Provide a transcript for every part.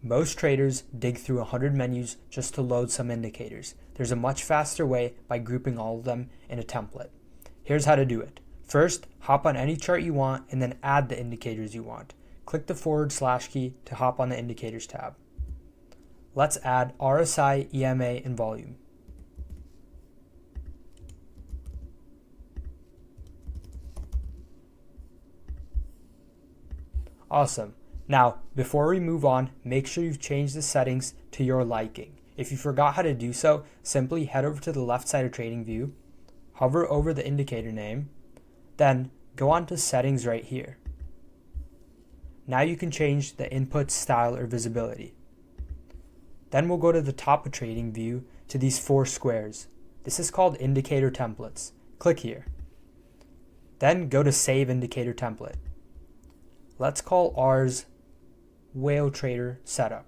Most traders dig through 100 menus just to load some indicators. There's a much faster way by grouping all of them in a template. Here's how to do it. First, hop on any chart you want and then add the indicators you want. Click the / key to hop on the Indicators tab. Let's add RSI, EMA, and volume. Awesome. Now, before we move on, make sure you've changed the settings to your liking. If you forgot how to do so, simply head over to the left side of TradingView, hover over the indicator name, then go on to Settings right here. Now you can change the input style or visibility. Then we'll go to the top of TradingView to these 4 squares. This is called Indicator Templates. Click here. Then go to Save Indicator Template. Let's call ours Whale Trader Setup.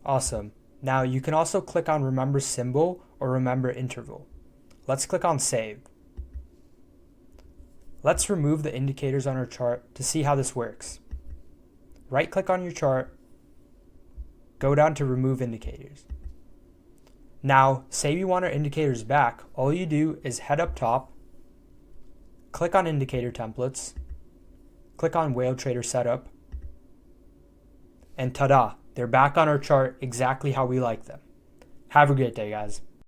Awesome. Now you can also click on Remember Symbol or Remember Interval. Let's click on Save. Let's remove the indicators on our chart to see how this works. Right-click on your chart, go down to Remove Indicators. Now, say you want our indicators back, all you do is head up top, click on Indicator Templates, click on Whale Trader Setup, and ta-da, they're back on our chart exactly how we like them. Have a great day, guys.